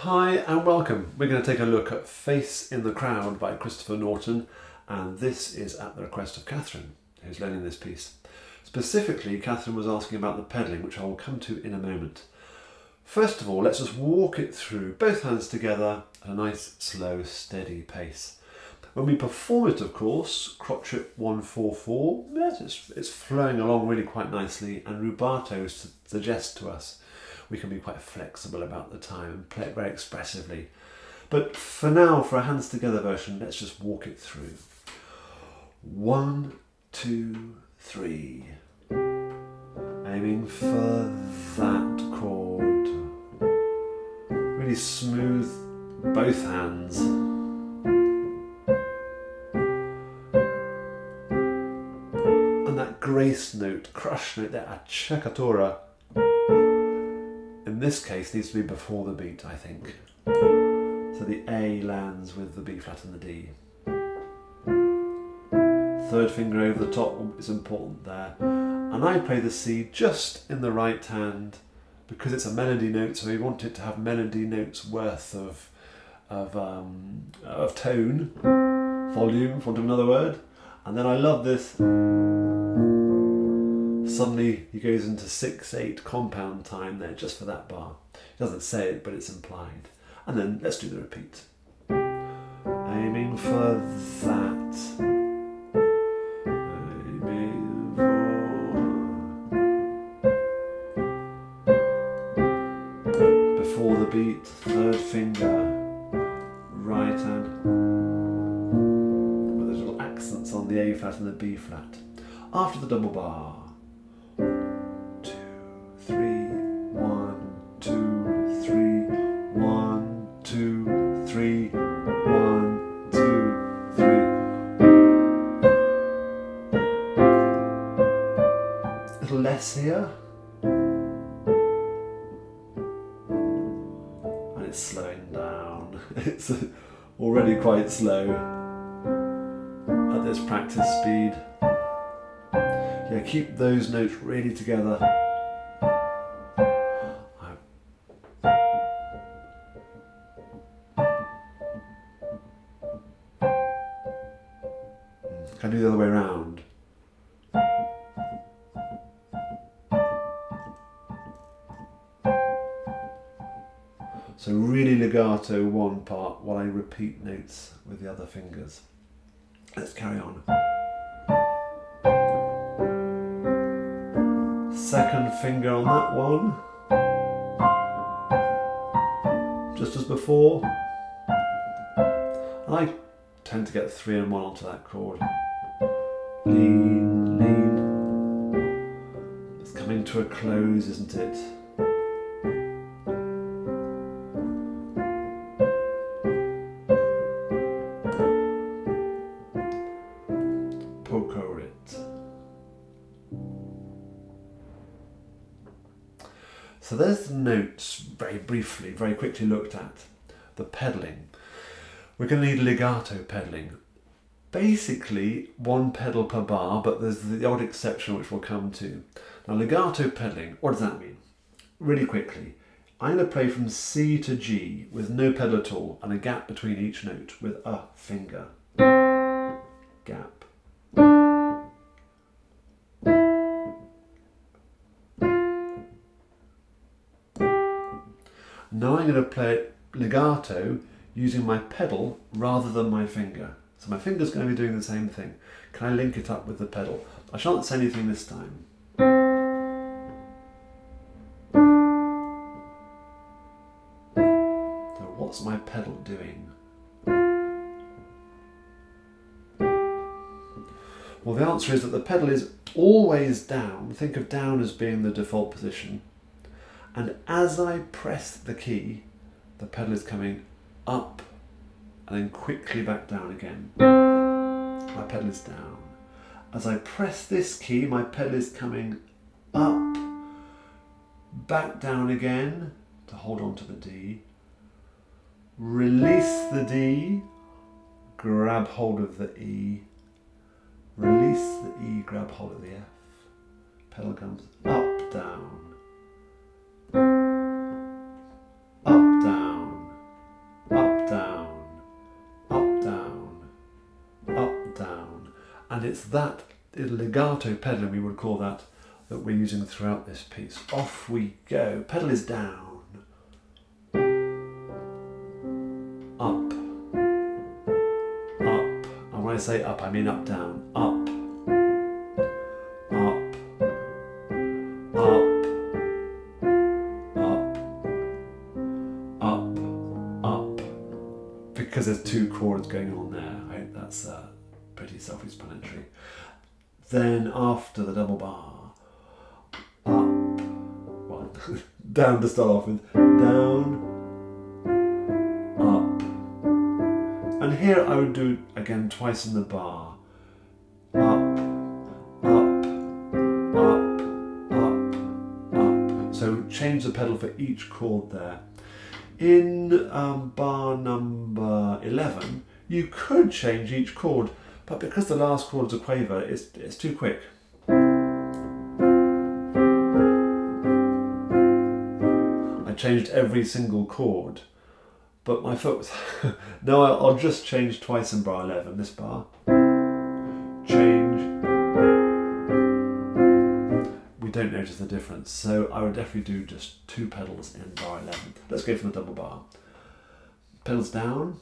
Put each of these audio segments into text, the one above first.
Hi and welcome. We're going to take a look at Face in the Crowd by Christopher Norton, and this is at the request of Catherine, who's learning this piece. Specifically, Catherine was asking about the pedalling, which I will come to in a moment. First of all, let's just walk it through, both hands together at a nice, slow, steady pace. When we perform it, of course, crotchet 1-4-4, yes, it's flowing along really quite nicely, and rubato suggests to us we can be quite flexible about the time and play it very expressively. But for now, for a hands together version, let's just walk it through. 1, 2, 3. Aiming for that chord. Really smooth both hands. And that grace note, crush note, that accecatura, in this case needs to be before the beat, I think. So the A lands with the B flat and the D. Third finger over the top is important there. And I play the C just in the right hand because it's a melody note, so we want it to have melody notes worth of tone, volume, for want of another word. And then I love this. Suddenly he goes into 6/8 compound time there just for that bar. He doesn't say it, but it's implied. And then let's do the repeat. Aiming for that. Aiming for. Before the beat, third finger, right hand. With those little accents on the A flat and the B flat. After the double bar. 3, 1, 2, 3, 1, 2, 3, 1, 2, 3. A little less here. And it's slowing down. It's already quite slow at this practice speed. Yeah, keep those notes really together. Can I do the other way around? So really legato one part while I repeat notes with the other fingers. Let's carry on. Second finger on that one. Just as before. And I tend to get 3 and 1 onto that chord. Lean, lean. It's coming to a close, isn't it? Poco it. So there's the notes, very briefly, very quickly looked at. The pedalling. We're going to need legato pedalling. Basically, 1 pedal per bar, but there's the odd exception which we'll come to. Now, legato pedalling, what does that mean? Really quickly, I'm going to play from C to G with no pedal at all and a gap between each note with a finger. Gap. Now I'm going to play it legato using my pedal rather than my finger. So my finger's going to be doing the same thing. Can I link it up with the pedal? I shan't say anything this time. So what's my pedal doing? Well, the answer is that the pedal is always down. Think of down as being the default position. And as I press the key, the pedal is coming up and then quickly back down again. My pedal is down. As I press this key, my pedal is coming up, back down again to hold on to the D. Release the D, grab hold of the E. Release the E, grab hold of the F. Pedal comes up, down. Up, down. And it's that legato pedalling, we would call that we're using throughout this piece. Off we go. Pedal is down. Up. Up. And when I say up, I mean up, down. Up. Up. Up. Up. Up. Because there's two chords going on there. I hope that's pretty self-explanatory. Then after the double bar, up, well, down to start off with, down, up. And here I would do it again twice in the bar. Up, up, up, up, up. So change the pedal for each chord there. In bar number 11, you could change each chord, but because the last chord is a quaver, it's too quick. I changed every single chord, but my foot was... No, I'll just change twice in bar 11, this bar. Change. We don't notice the difference, so I would definitely do just two pedals in bar 11. Let's go from the double bar. Pedals down.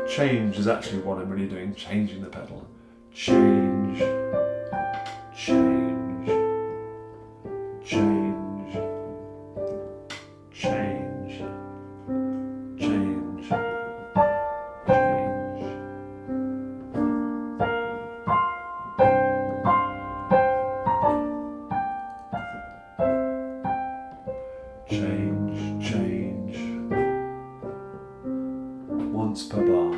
Change is actually what I'm really doing, changing the pedal. Change, change, change, change, change, change. Change, change. Once per bar.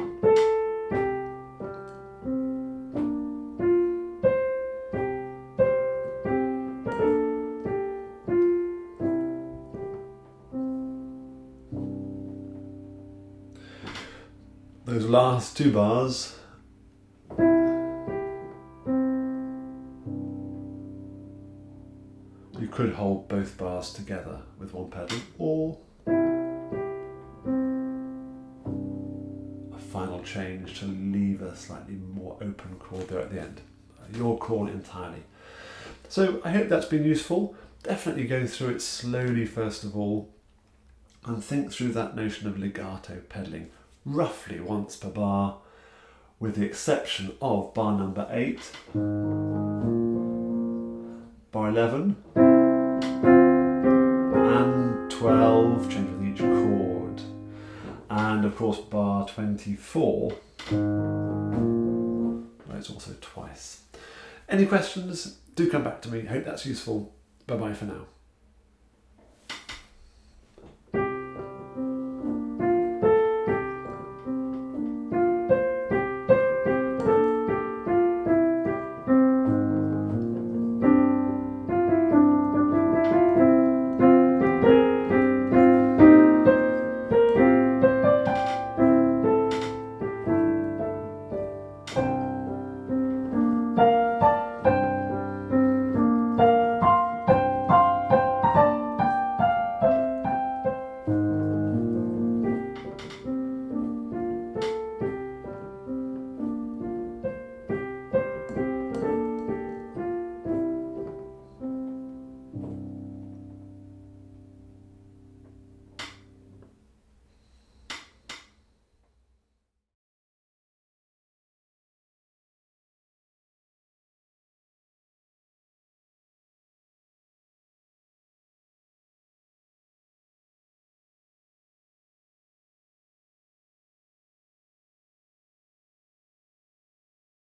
Those last two bars, you could hold both bars together with one pedal, or a final change to leave a slightly more open chord there at the end. Your call entirely. So I hope that's been useful. Definitely go through it slowly first of all and think through that notion of legato pedalling. Roughly once per bar, with the exception of bar number 8, bar 11, and 12, change with each chord, and of course bar 24, where it's also twice. Any questions? Do come back to me. Hope that's useful. Bye bye for now.